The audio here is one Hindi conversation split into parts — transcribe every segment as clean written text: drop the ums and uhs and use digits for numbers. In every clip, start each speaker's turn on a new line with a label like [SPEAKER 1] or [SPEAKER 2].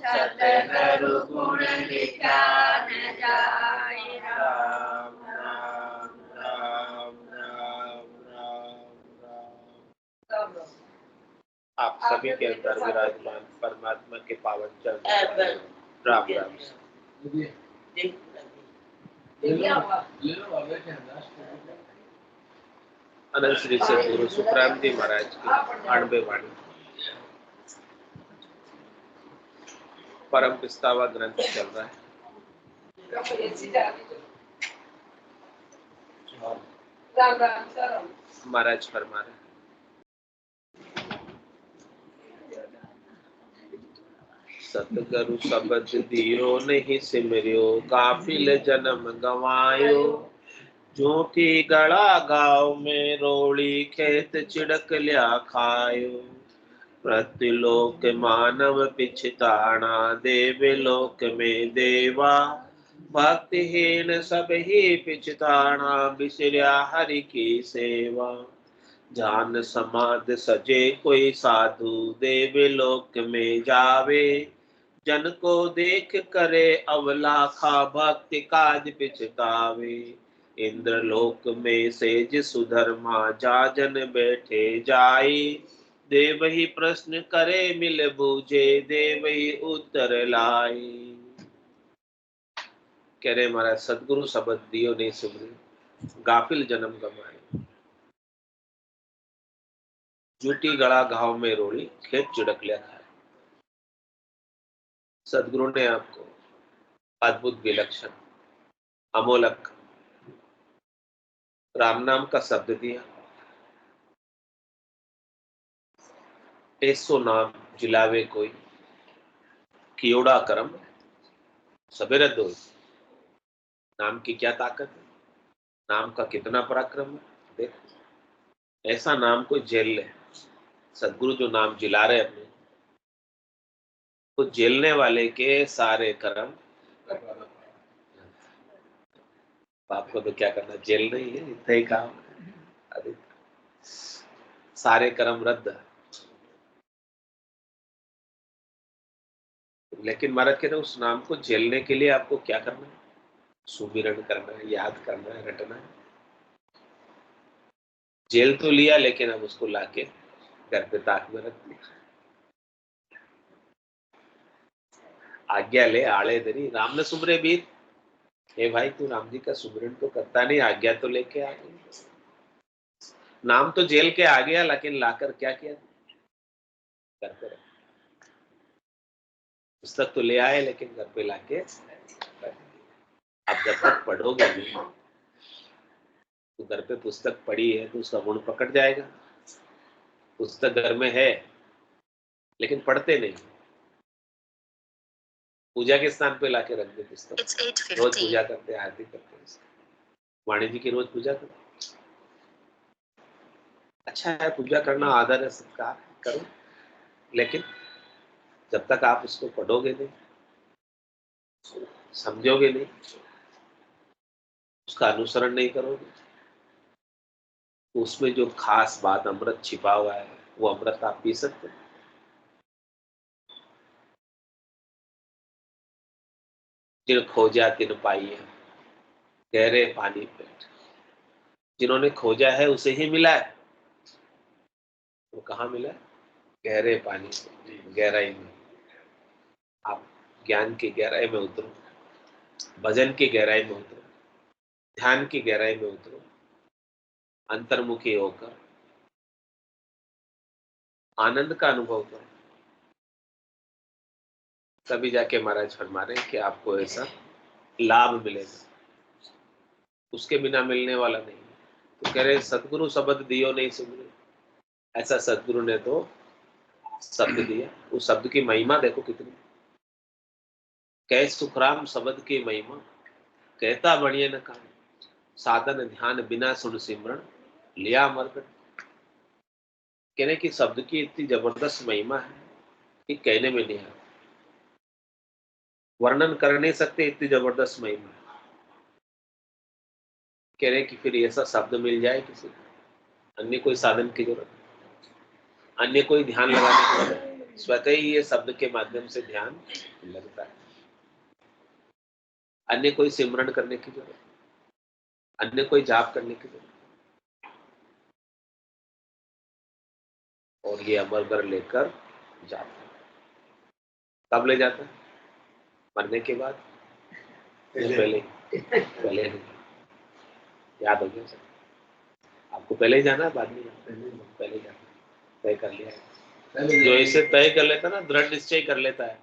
[SPEAKER 1] सतगुरु गुण निधान जाय। राम राम राम राम राम राम। आप सभी के अंदर विराजमान परमात्मा के पावन चरण राम राम। अनंत श्री सतगुरु सुखराम जी महाराज की 98 वाणी परम पिस्तावा ग्रंथ चल रहा है। महाराज फरमा रहे सतगुरु शब्द दियो नहीं सिमरियो काफिल जन्म गवायो। जो की गड़ा गाँव में रोड़ी खेत चिड़क लिया खायो। प्रतिलोक मानव पिछताना देव लोक में देवा। भक्तिहीन सब ही पिछताना बिसरिया हरि की सेवा। जान समाध सजे कोई साधु देव लोक में जावे। जन को देख करे अवलाखा भक्ति काज पिछतावे। इंद्र लोक में सेज सुधर्मा जा जन बैठे जाई। देव ही प्रश्न करे मिल बूझे देव ही उत्तर लाई। कह रहे महाराज सदगुरु शब्द दियो नहीं सुमरे गाफिल जन्म गवाए। जूटी गड़ा घाव में रोड़ी खेत चिड़क लिया खाए। सदगुरु ने आपको अद्भुत विलक्षण अमोलक राम नाम का शब्द दिया। 100 नाम जिलावे कोई कियोड़ा कर्म सबेरे दो। नाम की क्या ताकत है, नाम का कितना पराक्रम है। देख ऐसा नाम कोई जेल ले। सदगुरु जो नाम जिला रहे अपने तो जेलने वाले के सारे कर्म आपको तो क्या करना, जेल नहीं है इतना ही काम है। सारे कर्म रद्द। लेकिन महाराज कहते उस नाम को झेलने के लिए आपको क्या करना है, सुमिरन करना है, याद करना है, रटना है। जेल तो लिया लेकिन अब उसको लाके घर पे ताक में रख दिया। आज्ञा ले आड़े दरी राम ने सुमरे बीर। हे भाई तू राम जी का सुमिरन तो करता नहीं, आज्ञा तो लेके आ गया। नाम तो जेल के आ गया लेकिन लाकर क्या किया, घर पे पुस्तक तो ले आए लेकिन घर पे लाके अब जब तक पढ़ोगे नहीं तो घर पे पुस्तक पढ़ी है तो उसका गुण पकड़ जाएगा। पुस्तक घर में है लेकिन पढ़ते नहीं। पूजा के स्थान पे लाके रख दे पुस्तक, रोज पूजा करते आरती करते हैं। वाणी जी की रोज पूजा करते, अच्छा है पूजा करना, आदर है, सत्कार करो, लेकिन जब तक आप उसको पढ़ोगे नहीं, समझोगे नहीं, उसका अनुसरण नहीं करोगे तो उसमें जो खास बात अमृत छिपा हुआ है वो अमृत आप पी सकते हैं। जिन खोजा तिन पाई है गहरे पानी पे। जिन्होंने खोजा है उसे ही मिला है। वो कहाँ मिला है, गहरे पानी पे, गहराई में। आप ज्ञान की गहराई में उतरो, भजन की गहराई में उतरो, ध्यान की गहराई में उतरो, अंतर्मुखी होकर आनंद का अनुभव करो। तभी जाके महाराज फरमा रहे हैं कि आपको ऐसा लाभ मिलेगा, उसके बिना मिलने वाला नहीं। तो कह रहे सतगुरु शब्द दियो नहीं सुमरे। ऐसा सतगुरु ने तो शब्द दिया, उस शब्द की महिमा देखो कितनी। कह सुखराम शब्द की महिमा कहता बढ़िए न कहा। साधन ध्यान बिना सुन सिमरण लिया मरकट। कहने की शब्द की इतनी जबरदस्त महिमा है कि कहने में नहीं आता, वर्णन कर नहीं सकते, इतनी जबरदस्त महिमा है। कह रहे कि फिर ऐसा शब्द मिल जाए किसी को, अन्य कोई साधन की जरूरत, अन्य कोई ध्यान लगाने की जरूरत, स्वतः ही ये शब्द के माध्यम से ध्यान लगता है। अन्य कोई सिमरन करने की जरूरत, अन्य कोई जाप करने की जरूरत। और ये अमरगर लेकर जाता है। कब ले जाता है? मरने के बाद? पहले? पहले नहीं। याद हो गया सर? आपको पहले ही जाना है, बाद में जाना? पहले जाना, तय कर लिया है। जो इसे तय कर लेता ना, दृढ़ निश्चय कर लेता है,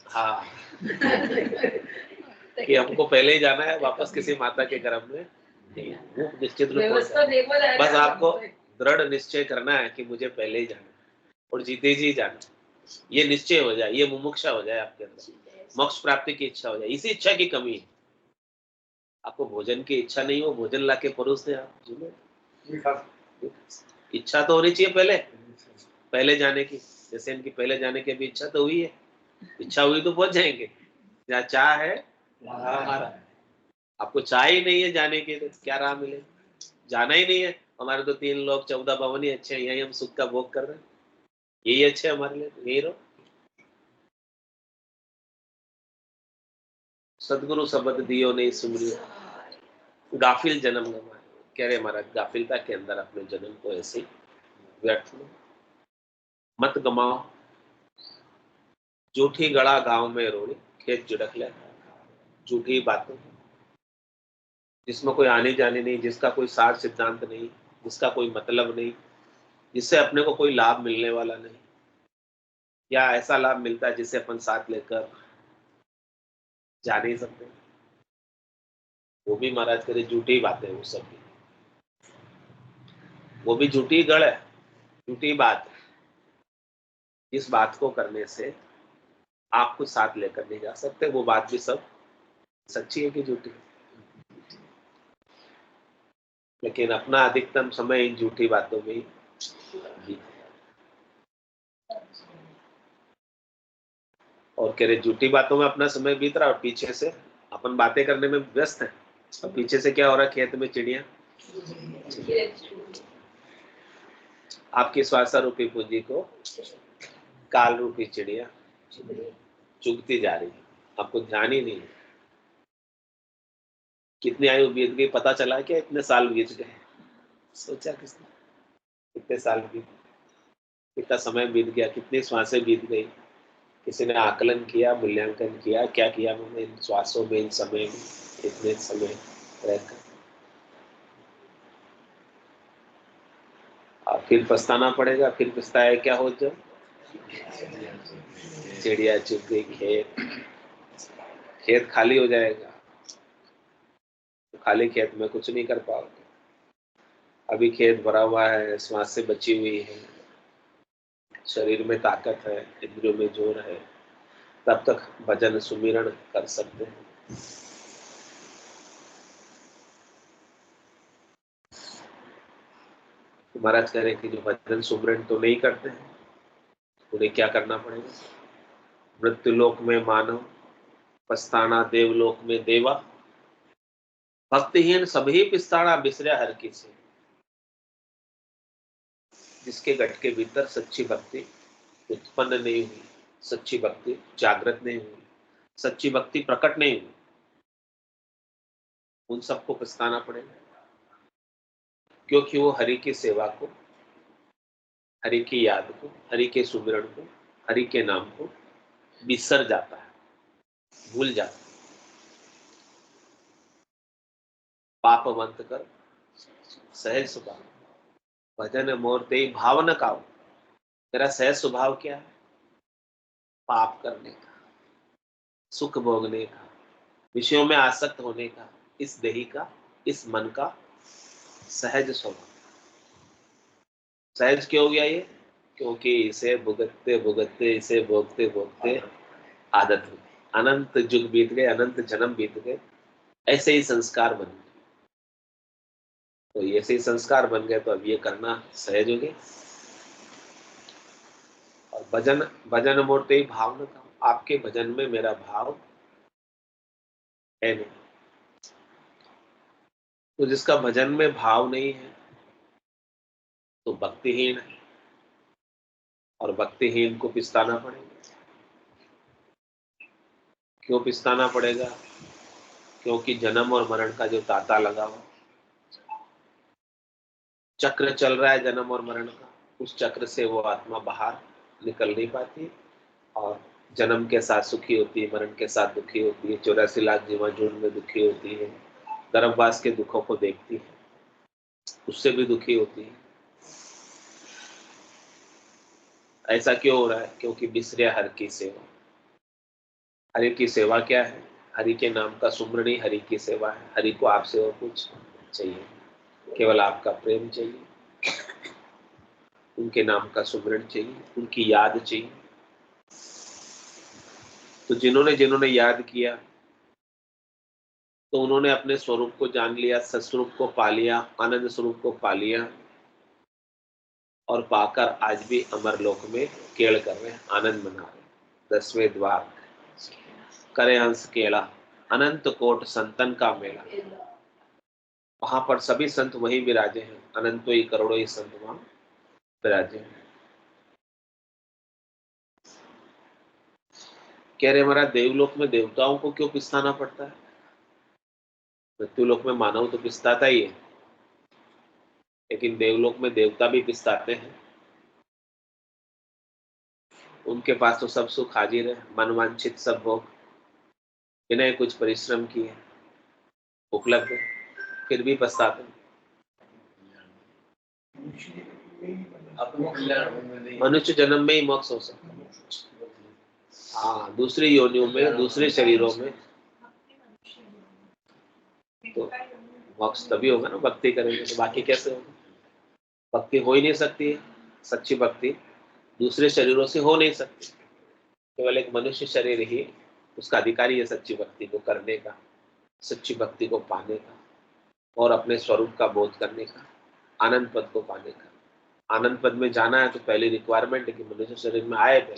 [SPEAKER 1] हाँ, कि हमको पहले ही जाना है, वापस किसी माता के गर्भ में नहीं, वो निश्चित रूप से। बस आपको दृढ़ निश्चय करना है कि मुझे पहले ही जाना है और जीते जी जाना। ये निश्चय हो जाए, ये मुमुक्षा हो जाए आपके अंदर, मोक्ष प्राप्ति की इच्छा हो जाए। इसी इच्छा की कमी है। आपको भोजन की इच्छा नहीं हो, भोजन ला के परोसते आप जुले। इच्छा तो होनी चाहिए पहले, पहले जाने की। जैसे इनकी पहले जाने की भी इच्छा तो हुई है, इच्छा हुई तो पहुंच जाएंगे। जहाँ चाह है वहाँ हमारा है। आपको चाह ही नहीं है जाने की, तो क्या राह मिले? जाना ही नहीं है। हमारे तो 3 लोग 14 भवन ही अच्छे हैं, यही हम सुख का भोग कर रहे हैं, यही अच्छे हमारे लिए, यही रहो। सदगुरु शब्द दियो नहीं सुमरियो, गाफिल जन्म गवाए। कह रहे महाराज, गाफिलता के अंदर अपने जन्म को ऐसे व्यर्थ में मत गमाओ। झूठी गड़ा गांव में रोड़ी, खेत जुड़क ले। झूठी बातें जिसमें कोई आने जाने नहीं, जिसका कोई सार सिद्धांत नहीं, जिसका कोई मतलब नहीं, जिससे अपने को कोई लाभ मिलने वाला नहीं, या ऐसा लाभ मिलता है जिसे अपन साथ लेकर जा नहीं सकते, वो भी महाराज करे झूठी बातें। वो सब भी, वो भी झूठी गढ़ है, झूठी बात है। इस बात को करने से आपको साथ लेकर नहीं जा सकते। वो बात भी सब सच्ची है कि झूठी? लेकिन अपना अधिकतम समय इन झूठी बातों में ही बीत। और कह रहे झूठी बातों में अपना समय बीत रहा, और पीछे से अपन बातें करने में व्यस्त है, और पीछे से क्या हो रहा है? खेत में चिड़िया, आपकी श्वास रूपी पूंजी को काल रूपी चिड़िया चुगती जा रही है। आपको ध्यान ही नहीं है। कितनी आयु बीत गई पता चला क्या? इतने साल बीत गए। सोचा किसने? कितने साल बीत, कितना समय बीत गया, कितनी श्वासें बीत गई? किसी ने आकलन किया, मूल्यांकन किया? क्या किया मैंने इन श्वासों में, इन समय में, इतने समय रहकर? और फिर पछताना पड़ेगा। फिर पछताया क्या हो? जब चिड़िया चुग गई, खेत, खेत खाली हो जाएगा। तो खाली खेत में कुछ नहीं कर पाओगे। अभी खेत भरा हुआ है, श्वास से बची हुई है, शरीर में ताकत है, इंद्रियों में जोर है, तब तक भजन सुमिरन कर सकते हैं। तो महाराज कह रहे हैं कि जो भजन सुमिरन तो नहीं करते हैं, उन्हें क्या करना पड़ेगा? मृत्यु लोक में मानव, पछताना देवलोक में देवा। भक्तिहीन सभी पिस्ताड़ा बिसरे हर की से। जिसके गट के भीतर सच्ची भक्ति उत्पन्न नहीं हुई, सच्ची भक्ति जागृत नहीं हुई, सच्ची भक्ति प्रकट नहीं हुई, उन सबको पछताना पड़ेगा। क्योंकि वो हरि की सेवा को, हरि की याद को, हरि के सुमिरन को, हरि के नाम को बिसर जाता है, भूल जाता है। पापवंत कर सहज स्वभाव, भजन मोरते भावन का। तेरा सहज स्वभाव क्या है? पाप करने का, सुख भोगने का, विषयों में आसक्त होने का, इस देही का, इस मन का सहज स्वभाव। सहज क्यों हो गया ये? क्योंकि इसे भुगतते भुगतते, इसे भोगते भोगते आदत हो गई। अनंत युग बीत गए, अनंत जन्म बीत गए, ऐसे ही संस्कार बन गए। तो ऐसे ही संस्कार बन गए, तो अब ये करना सहज हो गया। और भजन, भजन मूर्ति ही भाव न था। आपके भजन में मेरा भाव है नहीं। तो जिसका भजन में भाव नहीं है तो भक्तिहीन है। और भक्तिहीन को पिस्ताना पड़ेगा। क्यों पिस्ताना पड़ेगा? क्योंकि जन्म और मरण का जो तांता लगा हुआ, चक्र चल रहा है जन्म और मरण का, उस चक्र से वो आत्मा बाहर निकल नहीं पाती और जन्म के साथ सुखी होती है, मरण के साथ दुखी होती है, 84 लाख जीवन झुंड में दुखी होती है, गर्भवास के दुखों को देखती है, उससे भी दुखी होती है। ऐसा क्यों हो रहा है? क्योंकि बिसरिया हरि की सेवा। हरि की सेवा क्या है? हरि के नाम का सुमरण ही हरि की सेवा है। हरि को आपसे और कुछ चाहिए, केवल आपका प्रेम चाहिए, उनके नाम का सुमरण चाहिए, उनकी याद चाहिए। तो जिन्होंने जिन्होंने याद किया तो उन्होंने अपने स्वरूप को जान लिया, सस्वरूप को पा लिया, आनंद स्वरूप को पा लिया और पाकर आज भी अमर लोक में केड़ कर रहे हैं, आनंद मना रहे हैं। 10वें द्वार करे हंस केला, अनंत कोट संतन का मेला। वहां पर सभी संत वही विराजे हैं, अनंतो ही करोड़ों ही संत वहां विराजे हैं। कह रहे हमारा देवलोक में देवताओं को क्यों पिस्ताना पड़ता है? मृत्युलोक में मानव तो पिस्ताता ही है, लेकिन देवलोक में देवता भी पिस्ताते हैं। उनके पास तो सब सुख हाजिर है, मनवांछित सब भोग बिना कुछ परिश्रम किए उपलब्ध है, फिर भी पछताते हैं। मनुष्य जन्म में ही मोक्ष हो सकता है। हाँ, दूसरी योनियों में, दूसरे शरीरों में तो मोक्ष तभी होगा ना भक्ति करेंगे, तो बाकी कैसे होगा? भक्ति हो ही नहीं सकती है, सच्ची भक्ति दूसरे शरीरों से हो नहीं सकती। केवल एक मनुष्य शरीर ही उसका अधिकारी है सच्ची भक्ति को करने का, सच्ची भक्ति को पाने का और अपने स्वरूप का बोध करने का, आनंद पद को पाने का। आनंद पद में जाना है तो पहली रिक्वायरमेंट है कि मनुष्य शरीर में आए पहले,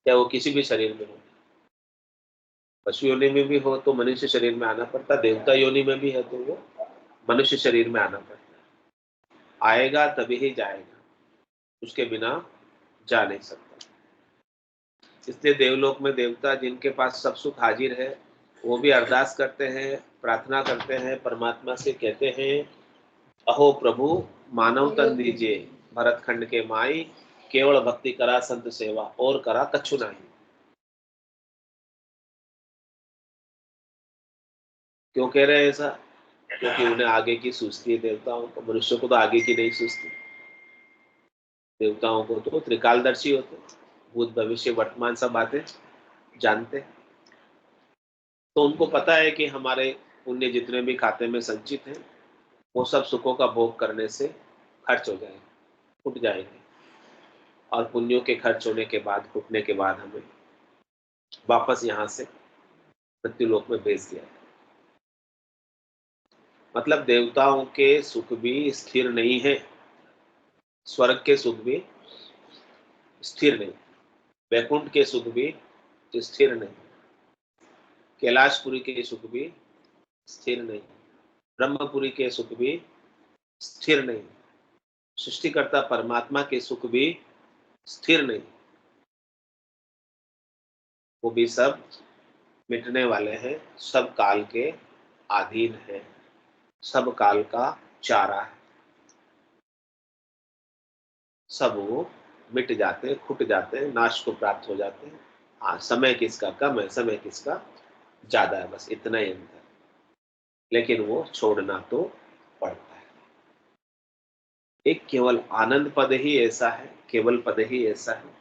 [SPEAKER 1] चाहे वो किसी भी शरीर में हो। पशु योनि में भी हो तो मनुष्य शरीर में आना पड़ता, देवता योनि में भी है तो वो मनुष्य शरीर में आना पड़ता है। आएगा तभी ही जाएगा, उसके बिना जा नहीं सकता। इसलिए देवलोक में देवता जिनके पास सब सुख हाजिर है, वो भी अरदास करते हैं, प्रार्थना करते हैं, परमात्मा से कहते हैं, अहो प्रभु मानव तन दीजिए, भरत खंड के माई, केवल भक्ति करा संत सेवा, और करा कछु नहीं। क्यों कह रहे हैं ऐसा? क्योंकि उन्हें आगे की सूझती है देवताओं को, मनुष्यों को तो आगे की नहीं सूझती। देवताओं को तो त्रिकालदर्शी होते, भूत भविष्य वर्तमान सब बातें जानते। तो उनको पता है कि हमारे पुण्य जितने भी खाते में संचित हैं वो सब सुखों का भोग करने से खर्च हो जाएंगे, फूट जाएंगे, और पुण्यों के खर्च होने के बाद, फूटने के बाद हमें वापस यहाँ से मृत्युलोक में भेज दिया। मतलब देवताओं के सुख भी स्थिर नहीं है, स्वर्ग के सुख भी स्थिर नहीं, वैकुंठ के सुख भी स्थिर नहीं, कैलाशपुरी के सुख भी स्थिर नहीं, ब्रह्मपुरी के सुख भी स्थिर नहीं, सृष्टिकर्ता परमात्मा के सुख भी स्थिर नहीं। वो भी सब मिटने वाले हैं, सब काल के अधीन है, सब काल का चारा है, सब वो मिट जाते हैं, खुट जाते हैं, नाश को प्राप्त हो जाते हैं। हाँ, समय किसका कम है, समय किसका ज्यादा है, बस इतना ही अंतर। लेकिन वो छोड़ना तो पड़ता है। एक केवल आनंद पद ही ऐसा है, केवल पद ही ऐसा है,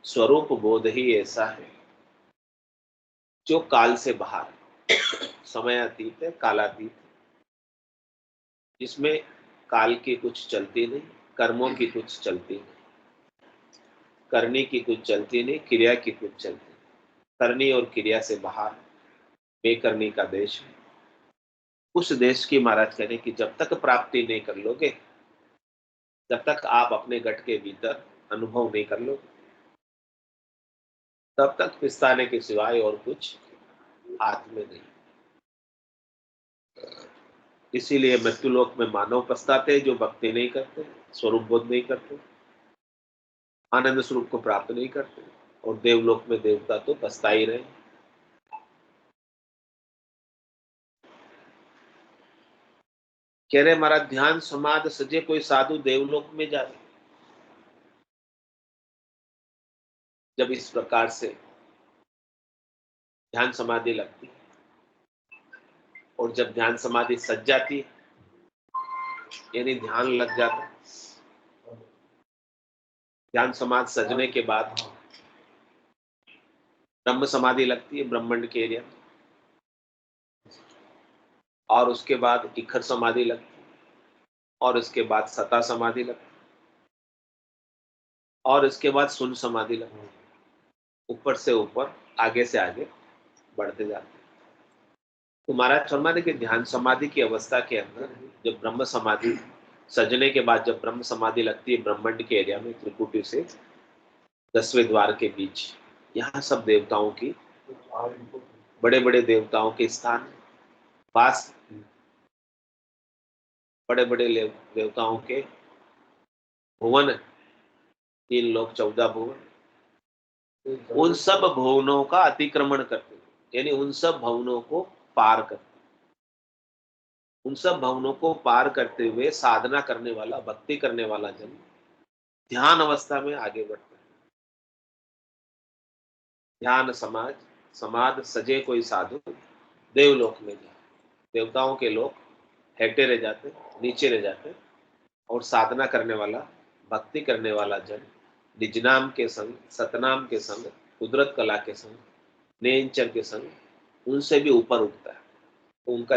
[SPEAKER 1] स्वरूप बोध ही ऐसा है जो काल से बाहर है, समयातीत है, कालातीत है, जिसमें काल की कुछ चलती नहीं, कर्मों की कुछ चलती नहीं, करनी की कुछ चलती नहीं, क्रिया की कुछ चलती नहीं। करनी और क्रिया से बाहर बेकरनी का देश है। उस देश की महाराज कह रहे कि जब तक प्राप्ति नहीं कर लोगे, जब तक आप अपने गट के भीतर अनुभव नहीं कर लोगे, तब तक पिस्ताने के सिवाय और कुछ हाथ में नहीं। इसीलिए मृत्युलोक में मानव पछताते जो भक्ति नहीं करते, स्वरूप बोध नहीं करते। आनंद स्वरूप को प्राप्त नहीं करते, और देवलोक में देवता तो बसता ही रहे। कह रहे हमारा ध्यान समाध सजे कोई साधु देवलोक में जाए। जब इस प्रकार से ध्यान समाधि लगती है, और जब ध्यान समाधि सज जाती है, यानी ध्यान लग जाता है, ध्यान समाधि सजने के बाद ब्रह्म समाधि लगती है ब्रह्मांड के एरिया में, और उसके बाद इखर समाधि लगती है, और इसके बाद सता समाधि लगती है, और इसके बाद शून्य समाधि लगती है। ऊपर से ऊपर, आगे से आगे बढ़ते जाते हैं। तो महाराज फरमाते कि ध्यान समाधि की अवस्था के अंदर जब ब्रह्म समाधि सजने के बाद जब ब्रह्म समाधि लगती है ब्रह्मांड के एरिया में, त्रिकुटी से 10वें द्वार के बीच, यहाँ सब देवताओं की, बड़े बड़े देवताओं के स्थान, पास बड़े बड़े देवताओं के भुवन, 3 लोक 14 भुवन, उन सब भुवनों का अतिक्रमण करते, यानी उन सब भवनों को पार करते, उन सब भवनों को पार करते हुए साधना करने वाला, भक्ति करने वाला जन ध्यान अवस्था में आगे बढ़ता है। ध्यान समाध सजे कोई साधु देवलोक में जाए। देवताओं के लोग हेटे रह जाते, नीचे रह जाते, और साधना करने वाला, भक्ति करने वाला जन निज नाम के संग, सतनाम के संग, कुदरत कला के संग, नेंचर के संग उनसे भी ऊपर उठता है। तो उनका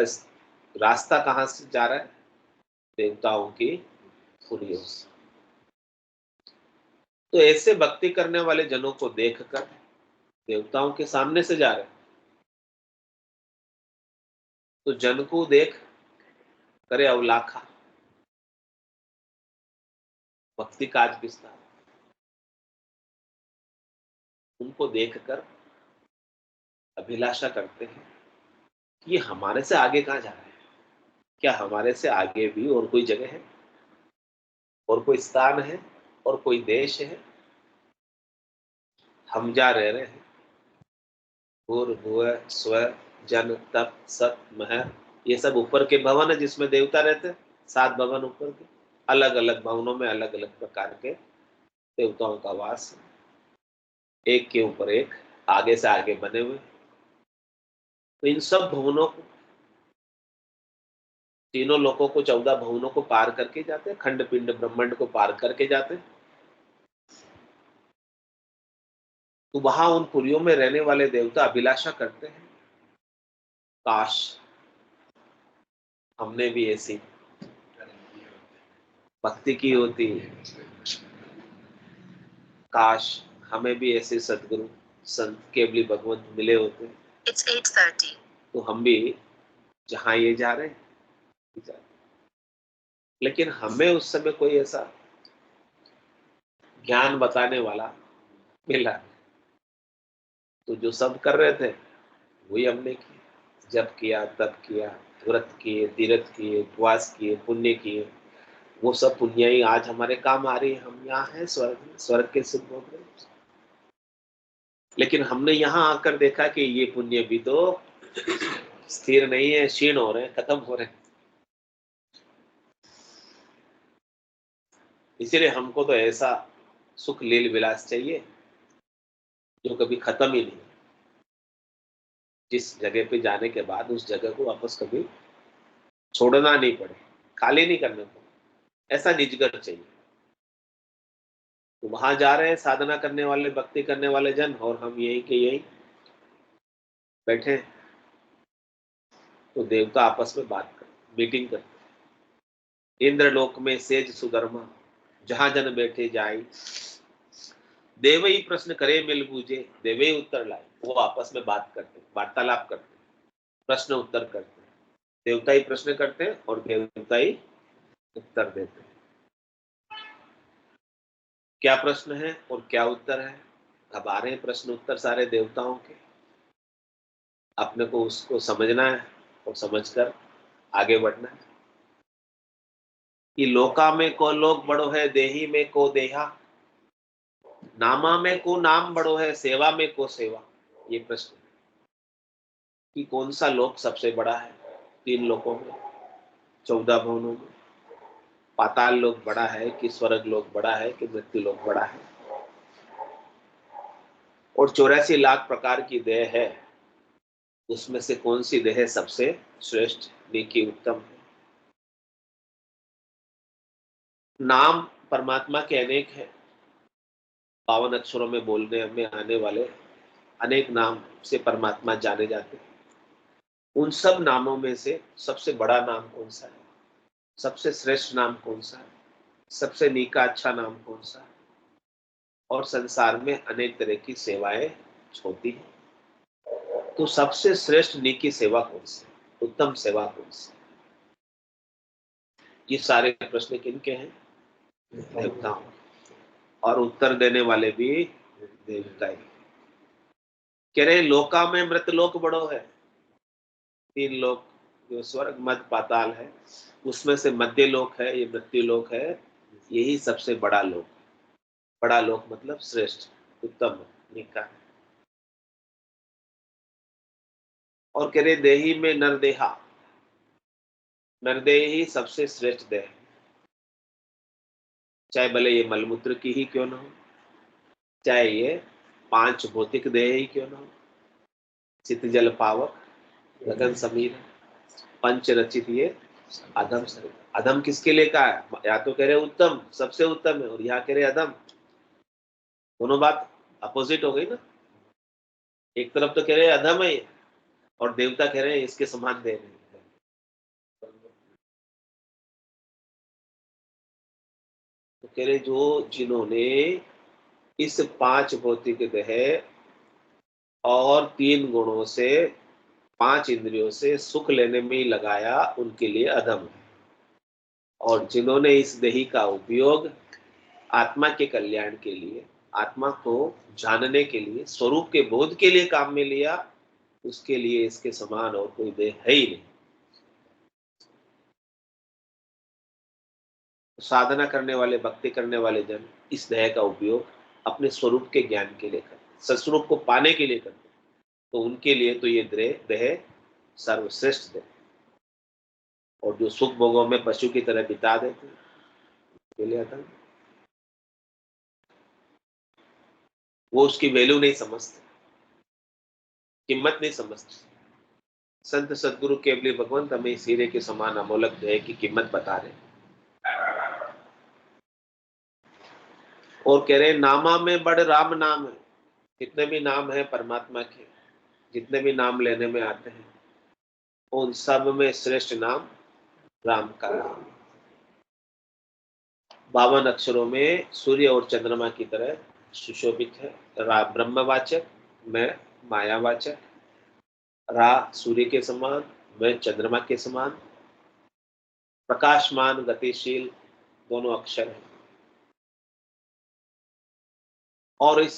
[SPEAKER 1] रास्ता कहाँ से जा रहा है? देवताओं की पुरियों से। तो ऐसे भक्ति करने वाले जनों को देखकर देवताओं के सामने से जा रहे हैं, तो जन को देख करे अवलाखा, भक्ति काज विस्तार। उनको देखकर अभिलाषा करते हैं कि ये हमारे से आगे कहाँ जा रहे हैं, क्या हमारे से आगे भी और कोई जगह है, और कोई स्थान है, और कोई देश है? हम जा रह रहे हैं भूर्भुव स्व जन तप सत मह, ये सब ऊपर के भवन है जिसमें देवता रहते हैं। 7 भवन ऊपर के, अलग अलग भवनों में अलग अलग प्रकार के देवताओं का वास है, एक के ऊपर एक, आगे से आगे बने हुए। तो इन सब भवनों को, तीनों लोकों को, 14 भवनों को पार करके जाते हैं, खंड पिंड ब्रह्मांड को पार करके जाते हैं। तो वहां उन पुरियों में रहने वाले देवता अभिलाषा करते हैं, काश हमने भी ऐसी भक्ति की होती, काश हमें भी ऐसे सदगुरु संत केवली भगवंत मिले होते। It's 8:30. तो हम भी जहां ये जा रहे हैं, लेकिन हमें उस समय कोई ऐसा ज्ञान बताने वाला मिला। तो जो सब कर रहे थे वही हमने किया, जब किया तब किया, व्रत किए, तीर्थ किए, उपवास किए, पुण्य किए, वो सब पुण्य ही आज हमारे काम आ रही है। हम यहाँ हैं स्वर्ग में, स्वर्ग के सुख भोग रहे हैं। लेकिन हमने यहाँ आकर देखा कि ये पुण्य भी तो स्थिर नहीं है, क्षीण हो रहे हैं, खत्म हो रहे हैं। इसीलिए हमको तो ऐसा सुख लील विलास चाहिए जो कभी खत्म ही नहीं, जिस जगह पे जाने के बाद उस जगह को वापस कभी छोड़ना नहीं पड़े, खाली नहीं करना पड़े, ऐसा निजगढ़ चाहिए। तो वहां जा रहे हैं साधना करने वाले, भक्ति करने वाले जन, और हम यही के यही बैठे। तो देवता आपस में बात कर, मीटिंग करते। इंद्रलोक में सेज सुधर्मा, जहां जन बैठे जाए, देव ही प्रश्न करे मिल बूझे, देवे ही उत्तर लाए। वो आपस में बात करते, वार्तालाप करते, प्रश्न उत्तर करते। देवता ही प्रश्न करते हैं और देवता ही उत्तर देते हैं। क्या प्रश्न है और क्या उत्तर है, अब आ रहे हैं प्रश्न उत्तर सारे देवताओं के। अपने को उसको समझना है और समझकर आगे बढ़ना है। कि लोका में को लोक बड़ो है, देही में को देहा, नामा में को नाम बड़ो है, सेवा में को सेवा। ये प्रश्न कि कौन सा लोक सबसे बड़ा है? 3 लोकों में, 14 भुवनों में, पाताल लोक बड़ा है कि स्वर्ग लोक बड़ा है कि मृत्यु लोक बड़ा है? और 84 लाख प्रकार की देह है, उसमें से कौन सी देह सबसे श्रेष्ठ, नेकी, उत्तम है? नाम परमात्मा के अनेक है। 52 अक्षरों में बोलने में आने वाले अनेक नाम से परमात्मा जाने जाते हैं। उन सब नामों में से सबसे बड़ा नाम कौन सा है? सबसे श्रेष्ठ नाम कौन सा है? सबसे नीका अच्छा नाम कौन सा है? और संसार में अनेक तरह की सेवाएं होती हैं, तो सबसे श्रेष्ठ नीकी सेवा कौन सी है? उत्तम सेवा कौन सी? ये सारे प्रश्न किनके हैं? देवताओं। और उत्तर देने वाले भी देवता ही। कह रहे लोका में मृत लोक बड़ो है। 3 लोक जो स्वर्ग मध्य पाताल है, उसमें से मध्य लोक है, ये मृत्यु लोक है, यही सबसे बड़ा लोक। बड़ा लोक मतलब श्रेष्ठ, उत्तम, निका। और कह रहे देही में नरदेहा, नरदेह ही सबसे श्रेष्ठ देह, चाहे भले ये मलमूत्र की ही क्यों ना हो, चाहे ये 5 भौतिक देह ही क्यों ना हो, चित जल पावक, गगन समीर, पंच रचित ये अधम शरीर। अधम किसके लिए कहा है? या तो कह रहे उत्तम, सबसे उत्तम है, और यहाँ कह रहे अधम। दोनों बात अपोजिट हो गई ना। एक तरफ तो कह रहे अधम है, और देवता कह रहे हैं इसके समान दे नहीं। तो कह रहे जो जिन्होंने इस 5 भौतिक देह और 3 गुणों से, 5 इंद्रियों से सुख लेने में ही लगाया, उनके लिए अधम है। और जिन्होंने इस देही का उपयोग आत्मा के कल्याण के लिए, आत्मा को जानने के लिए, स्वरूप के बोध के लिए काम में लिया, उसके लिए इसके समान और कोई देह है ही नहीं। साधना करने वाले, भक्ति करने वाले जन इस देह का उपयोग अपने स्वरूप के ज्ञान के लिए करते, सस्वरूप को पाने के लिए करते, तो उनके लिए तो ये देह सर्वश्रेष्ठ देह। और जो सुख भोगों में पशु की तरह बिता देते हैं, उसके लिए आता, वो उसकी वैल्यू नहीं समझते, कीमत नहीं समझते। संत सदगुरु केवली भगवंत हमें इस हीरे के समान अमोलक देह की कीमत बता रहे। और कह रहे नामा में बड़ राम नाम है। जितने भी नाम है परमात्मा के, जितने भी नाम लेने में आते हैं, उन सब में श्रेष्ठ नाम राम का नाम। 52 अक्षरों में सूर्य और चंद्रमा की तरह सुशोभित है। रा ब्रह्मवाचक, मैं मायावाचक। रा सूर्य के समान, मैं चंद्रमा के समान। प्रकाशमान, गतिशील, दोनों अक्षर हैं। और इस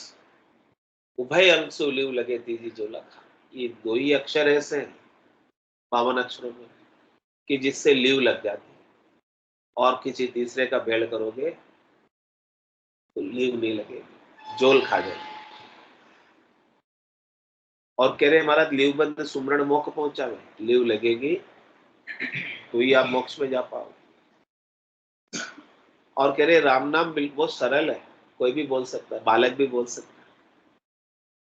[SPEAKER 1] उभय अंग से लिव लगे तीजी जो लखा, ये 2 ही अक्षर ऐसे हैं 52 अक्षरों में कि जिससे लिव लग जाती है। और किसी तीसरे का भेड़ करोगे तो लीव नहीं लगेगी, जोल खा जाएगी। और कह रहे महाराज लीव बंद सुमरण मोक्ष पहुंचावे, लीव लगेगी तो ही आप मोक्ष में जा पाओ। और कह रहे राम नाम बिल्कुल बहुत सरल है, कोई भी बोल सकता है, बालक भी बोल सकता है,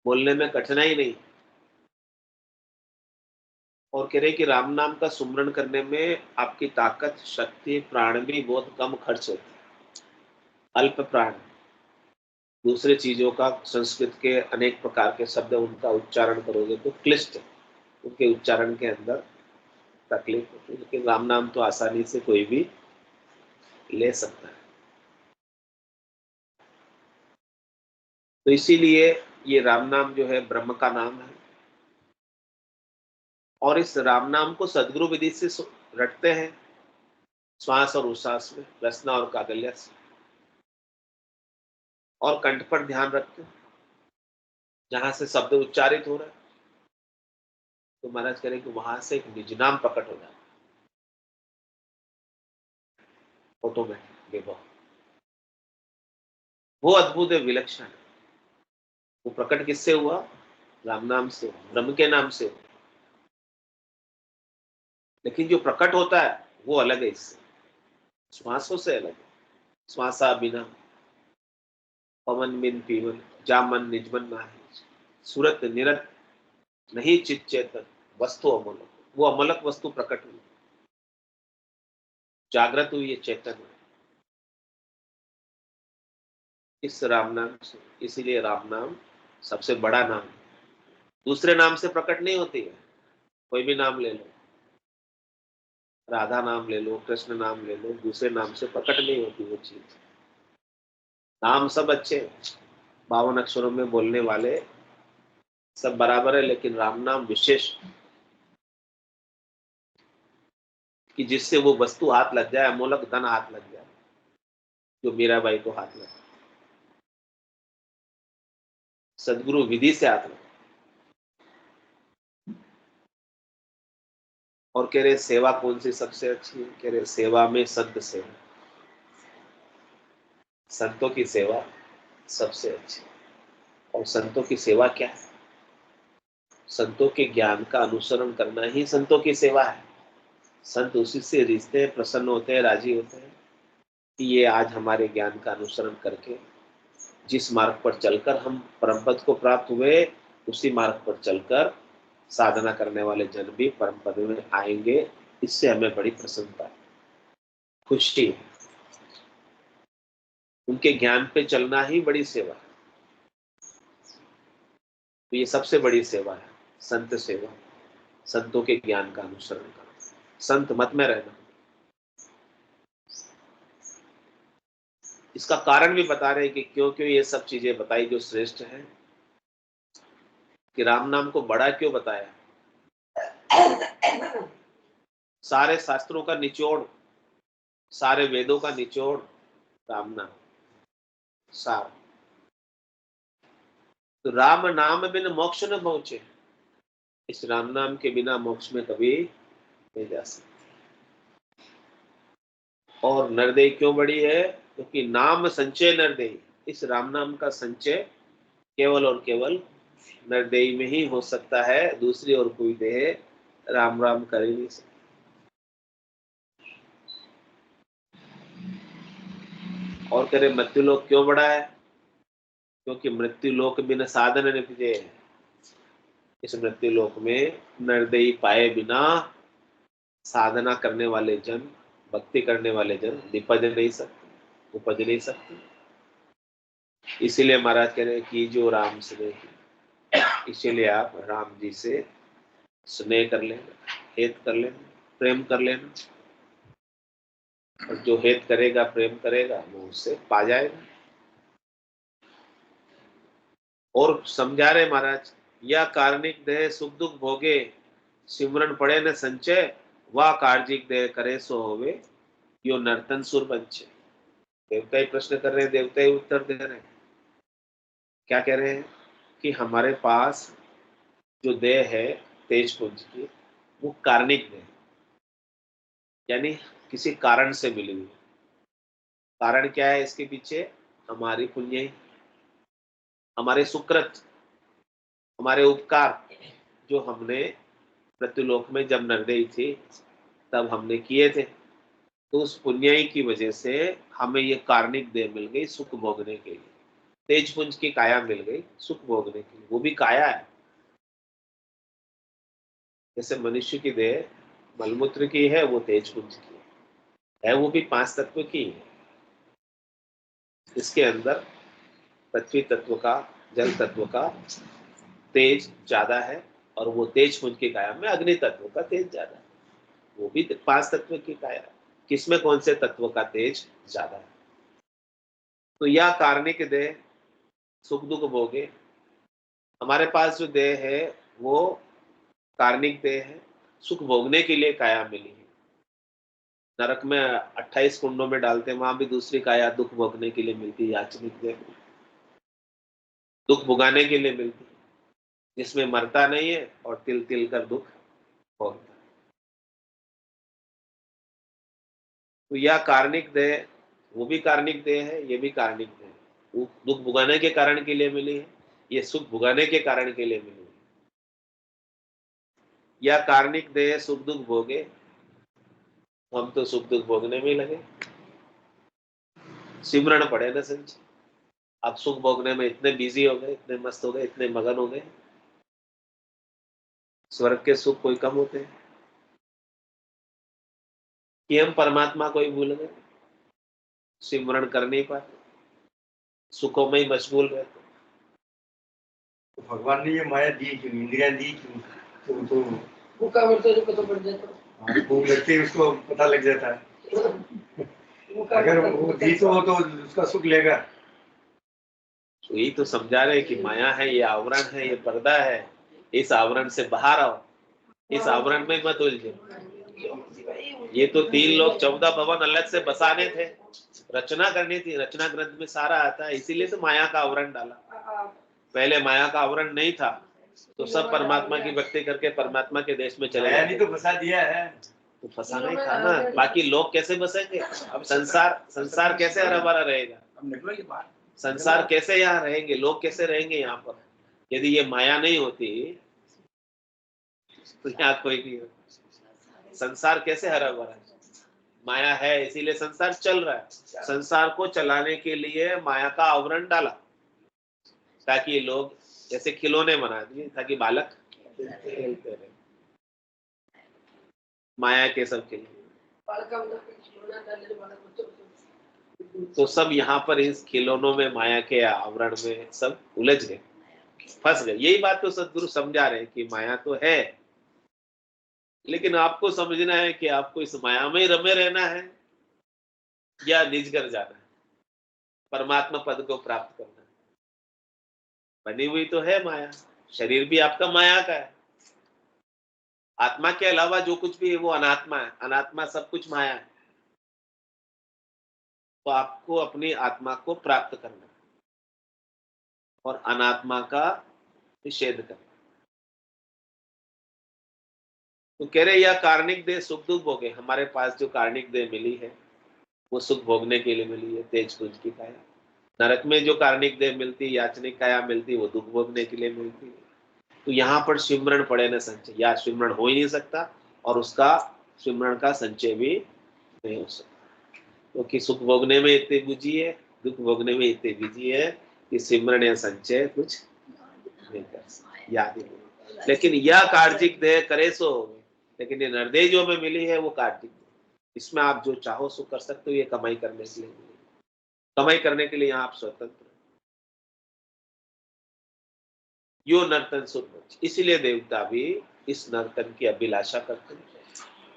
[SPEAKER 1] बोलने में कठिनाई नहीं। और कह रहे कि राम नाम का सुमरण करने में आपकी ताकत, शक्ति, प्राण भी बहुत कम खर्च होती है, अल्प प्राण। दूसरे चीजों का, संस्कृत के अनेक प्रकार के शब्द उनका उच्चारण करोगे तो क्लिष्ट, उनके उच्चारण के अंदर तकलीफ होती है। लेकिन राम नाम तो आसानी से कोई भी ले सकता है। तो इसीलिए ये राम नाम जो है ब्रह्म का नाम है। और इस राम नाम को सदगुरु विधि से रटते हैं, श्वास और उश्वास में, रसना और कागल्य से। और कंठ पर ध्यान रखते हैं, जहां से शब्द उच्चारित हो रहा है, तो महाराज करें कि वहां से एक निज नाम प्रकट हो जाए ऑटोमेटिक। वो अद्भुत है, विलक्षण है। वो प्रकट किससे हुआ? राम नाम से, ब्रह्म के नाम से। लेकिन जो प्रकट होता है वो अलग है इससे, श्वासों से अलग है। श्वासा बिना पवन बिन पीवन, जामन निजमन नाही, सूरत निरत नहीं चित चेतन, वस्तु अमलक। वो अमलक वस्तु प्रकट हुई, जागृत हुई, ये चेतन हुई इस राम नाम से। इसीलिए राम नाम सबसे बड़ा नाम है। दूसरे नाम से प्रकट नहीं होती है। कोई भी नाम ले लो, राधा नाम ले लो, कृष्ण नाम ले लो, दूसरे नाम से प्रकट नहीं होती वो चीज। नाम सब अच्छे, 52 अक्षरों में बोलने वाले सब बराबर है, लेकिन राम नाम विशेष, कि जिससे वो वस्तु हाथ लग जाए, अमोलक धन हाथ लग जाए, जो मीराबाई को हाथ लगा, सदगुरु विधि से हाथ लगा। और कह रहे सेवा कौन सी सबसे अच्छी है? कह रहे सेवा में संत सेवा, संतों की सेवा सबसे अच्छी। और संतों की सेवा क्या है? संतों के ज्ञान का अनुसरण करना ही संतों की सेवा है। संत उसी से रिश्ते प्रसन्न होते हैं, राजी होते हैं कि ये आज हमारे ज्ञान का अनुसरण करके जिस मार्ग पर चलकर हम परम पद को प्राप्त हुए, उसी मार्ग पर चलकर साधना करने वाले जन भी परम पद में आएंगे। इससे हमें बड़ी प्रसन्नता है, खुशी है। उनके ज्ञान पे चलना ही बड़ी सेवा है। तो ये सबसे बड़ी सेवा है, संत सेवा, संतों के ज्ञान का अनुसरण करना, संत मत में रहना। इसका कारण भी बता रहे हैं कि क्यों क्यों ये सब चीजें बताई जो श्रेष्ठ है, कि राम नाम को बड़ा क्यों बताया। सारे शास्त्रों का निचोड़, सारे वेदों का निचोड़ राम नाम सार। तो राम नाम बिन मोक्ष न पहुंचे, इस राम नाम के बिना मोक्ष में कभी नहीं जा सकते। और नरदेई क्यों बड़ी है? क्योंकि नाम संचय नरदेई, इस राम नाम का संचय केवल और केवल नरदेई में ही हो सकता है। दूसरी और कोई देह राम राम कर ही नहीं सकती। और कह रहे मृत्यु लोक क्यों बड़ा है? क्योंकि मृत्यु लोक बिना साधन निपजे, इस मृत्यु लोक में नरदेई पाए बिना साधना करने वाले जन, भक्ति करने वाले जन निपज नहीं सकते, उपज नहीं सकते। इसीलिए महाराज कह रहे हैं कि जो राम स्नेह, इसीलिए आप राम जी से स्नेह कर लेना, हेत कर लेना, प्रेम कर लेना। और जो हेत करेगा, प्रेम करेगा, वो उससे पा जाएगा। और समझा रहे महाराज, या कार्णिक देह सुख दुख भोगे, सिमरन पड़े न संचय, वा कार्जिक देह करे सो होवे, यो नर्तन सुर बंचे। देवता ही प्रश्न कर रहे हैं, देवता ही उत्तर दे रहे हैं। क्या कह रहे हैं? कि हमारे पास जो देह है तेज पुंज की, वो कार्णिक देह, यानी किसी कारण से मिली हुई। कारण क्या है इसके पीछे? हमारी पुण्य, हमारे सुकृत, हमारे उपकार, जो हमने पृथ्वीलोक में जब नरदेई थी तब हमने किए थे। तो उस पुण्याई की वजह से हमें ये कार्णिक देह मिल गई सुख भोगने के लिए। तेज पुंज की काया मिल गई सुख भोगने के लिए, वो भी काया है। जैसे मनुष्य की देह मलमूत्र की है, वो तेज पुंज की है, वो भी 5 तत्व की है। इसके अंदर पृथ्वी तत्व का, जल तत्व का तेज ज्यादा है, और वो तेज पुंज की काया में अग्नि तत्व का तेज ज्यादा है। वो भी 5 तत्व की काया है। किसमें कौन से तत्व का तेज ज्यादा है? तो यह कार्णिक देह सुख दुख भोगे। हमारे पास जो देह है वो कार्णिक देह है, सुख भोगने के लिए काया मिली है। नरक में 28 कुंडों में डालते हैं, वहां भी दूसरी काया दुख भोगने के लिए मिलती है, याचनिक देह, दुख भुगाने के लिए मिलती है, जिसमें मरता नहीं है और तिल तिल कर दुख भोगता है। तो यह कार्णिक देह, वो भी कार्णिक देह है, ये भी कार्णिक देह है। दुख भुगाने के कारण के लिए मिली है, ये सुख भुगाने के कारण के लिए मिली है। या कार्णिक देह सुख दुख भोगे, हम तो सुख दुख भोगने में ही लगे। सिमरण पड़े न संच, आप सुख भोगने में इतने बिजी हो गए, इतने मस्त हो गए, इतने मगन हो गए। स्वर्ग के सुख कोई कम होते हैं कि हम परमात्मा को ही भूल गए, सिमरण कर नहीं पाते, सुखों में ही मशगूल रहते।
[SPEAKER 2] तो भगवान ने ये माया दी क्यों, इंद्रियां दी क्यों? तो
[SPEAKER 3] वो कावर तो जो पता पड़ जाता है,
[SPEAKER 2] वो व्यक्ति उसको पता लग जाता है। अगर वो दी तो उसका सुख लेगा।
[SPEAKER 1] तो यही तो समझा रहे कि माया है, ये आवरण है, ये पर्दा है, इस आवरण से बाहर आओ, इस आवरण में मत उलझे। ये तो 3 लोग 14 भवन अलग से बसाने थे, रचना करनी थी, रचना ग्रंथ में सारा आता है, इसीलिए तो माया का आवरण डाला। पहले माया का आवरण नहीं था, तो सब परमात्मा की भक्ति करके परमात्मा के देश में चले
[SPEAKER 2] गए। तो फंसा दिया है,
[SPEAKER 1] तो फंसाना ही था ना। बाकी लोग कैसे बसेंगे? अब संसार कैसे हरा भरा रहेगा? संसार कैसे यहाँ रहेंगे? लोग कैसे रहेंगे यहाँ पर? यदि ये माया नहीं होती तो यहाँ कोई नहीं होता। संसार कैसे हरा भरा? माया है, इसीलिए संसार चल रहा है। संसार को चलाने के लिए माया का आवरण डाला, ताकि लोग जैसे खिलौने बना दिए, ताकि बालक खेलते रहे माया के सब के लिए। तो सब यहाँ पर इस खिलौनों में, माया के आवरण में सब उलझ गए, फंस गए। यही बात तो सदगुरु समझा रहे हैं कि माया तो है, लेकिन आपको समझना है कि आपको इस माया में ही रमे रहना है या निजगर जाना है, परमात्मा पद को प्राप्त करना है। बनी हुई तो है माया, शरीर भी आपका माया का है। आत्मा के अलावा जो कुछ भी है वो अनात्मा है, अनात्मा सब कुछ माया है। तो आपको अपनी आत्मा को प्राप्त करना है और अनात्मा का निषेध करना। तो कह रहे यह कार्णिक देह सुख दुख भोगे, हमारे पास जो कार्णिक देह मिली है वो सुख भोगने के लिए मिली है, तेज पुंज की काया। नरक में जो कार्णिक देह मिलती है, याचनिक काया मिलती है, वो दुख भोगने के लिए मिलती है। तो यहाँ पर सिमरण पड़े न संचय, या सिमरण हो ही नहीं सकता और उसका सिमरण का संचय भी नहीं हो सकता, क्योंकि तो सुख भोगने में इतने बिजी है, दुख भोगने में इतने बिजी है कि सिमरण या संचय कुछ नहीं कर सकता, याद ही नहीं। लेकिन यह कार्तिक देह करे सो, लेकिन ये नरदेह जो हमें मिली है वो कार्तिक, इसमें आप जो चाहो सो कर सकते हो। ये कमाई करने के लिए, कमाई करने के लिए यहाँ आप स्वतंत्र। यो नर्तन सुन, इसीलिए देवता भी इस नर्तन की अभिलाषा करते हैं,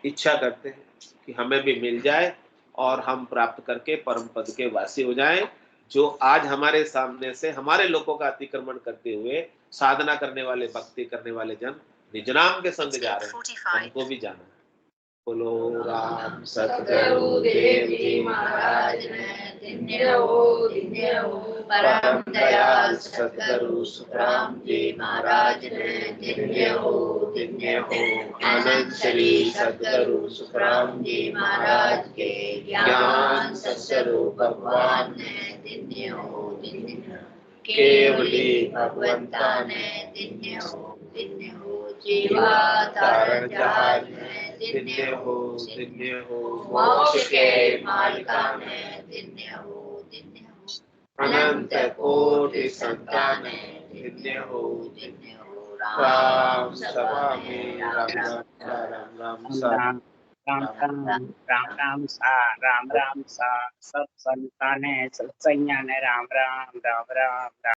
[SPEAKER 1] इच्छा करते हैं कि हमें भी मिल जाए और हम प्राप्त करके परम पद के वासी हो जाएं। जो आज हमारे सामने से हमारे लोगों का अतिक्रमण करते हुए साधना करने वाले, भक्ति करने वाले जन निज नाम के संग जा रहे हैं, हमको भी जाना है। बोलो राम सतगुरु देव जी महाराज ने धन्य हो, परम दयाल सतगुरु सुखराम जी महाराज ने धन्य हो। अनंत श्री सतगुरु सुखराम जी महाराज के ज्ञान सत्स्वरूप भगवान ने धन्य हो। केवली भगवंता ने धन्य हो। जीवा तारण जहाज में धन्य हो। मोक्ष के मालिका ने धन्य हो। अनंत कोटि संतान धन्य हो। राम सभा में राम राम
[SPEAKER 4] राम राम सा सब संतान है, सत्संज्ञान है। राम राम राम राम राम।